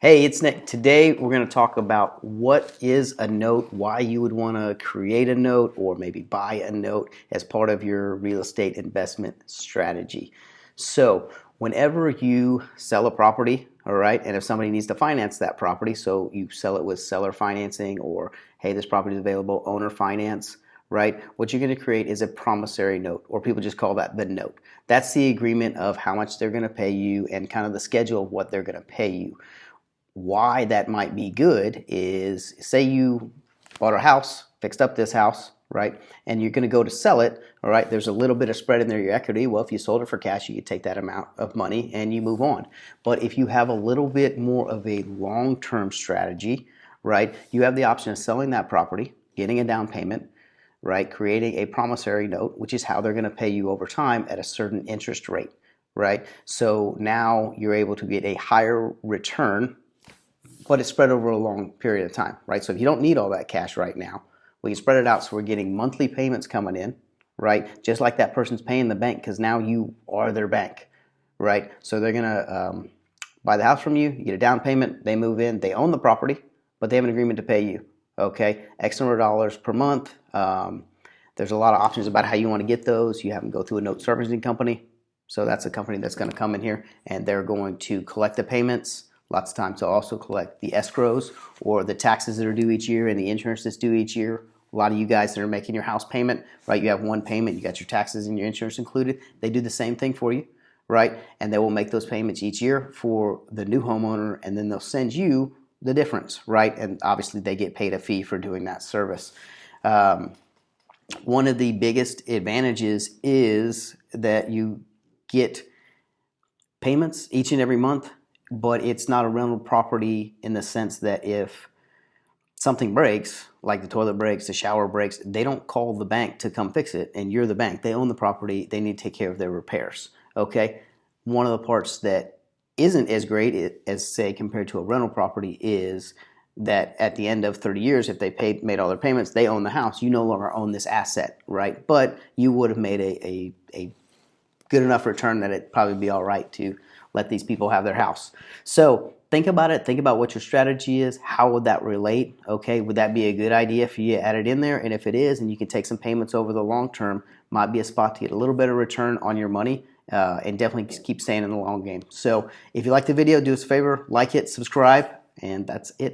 Hey, it's Nick. Today we're going to talk about what is a note, why you would want to create a note or maybe buy a note as part of your real estate investment strategy. So, whenever you sell a property, all right, and if somebody needs to finance that property, so you sell it with seller financing or hey, this property is available, owner finance, right? What you're going to create is a promissory note, or people just call that the note. That's the agreement of how much they're going to pay you and kind of the schedule of what they're going to pay you. Why that might be good is, say you bought a house, fixed up this house, right? And you're going to go to sell it, all right? There's a little bit of spread in there, your equity. Well, if you sold it for cash, you could take that amount of money and you move on. But if you have a little bit more of a long-term strategy, right? You have the option of selling that property, getting a down payment, right? Creating a promissory note, which is how they're going to pay you over time at a certain interest rate, right? So now you're able to get a higher return, but it's spread over a long period of time, right? So if you don't need all that cash right now, we can spread it out so we're getting monthly payments coming in, right? Just like that person's paying the bank, because now you are their bank, right? So they're gonna buy the house from you, you get a down payment, they move in, they own the property, but they have an agreement to pay you, okay? X number of dollars per month. There's a lot of options about how you want to get those. You have them go through a note servicing company. So that's a company that's going to come in here and they're going to collect the payments. Lots of times they'll also collect the escrows or the taxes that are due each year and the insurance that's due each year. A lot of you guys that are making your house payment, right? You have one payment, you got your taxes and your insurance included. They do the same thing for you, right? And they will make those payments each year for the new homeowner, and then they'll send you the difference, right? And obviously they get paid a fee for doing that service. One of the biggest advantages is that you get payments each and every month, but it's not a rental property in the sense that if something breaks, like the toilet breaks, the shower breaks, they don't call the bank to come fix it, and you're the bank. They own the property. They need to take care of their repairs, okay? One of the parts that isn't as great as, say, compared to a rental property is that at the end of 30 years, if they made all their payments, they own the house. You no longer own this asset, right? But you would have made a good enough return that it'd probably be all right to let these people have their house. So think about it. Think about what your strategy is. How would that relate? Okay, would that be a good idea for you to add it in there? And if it is, and you can take some payments over the long term, might be a spot to get a little bit of return on your money and definitely keep staying in the long game. So if you like the video, do us a favor, like it, subscribe, and that's it.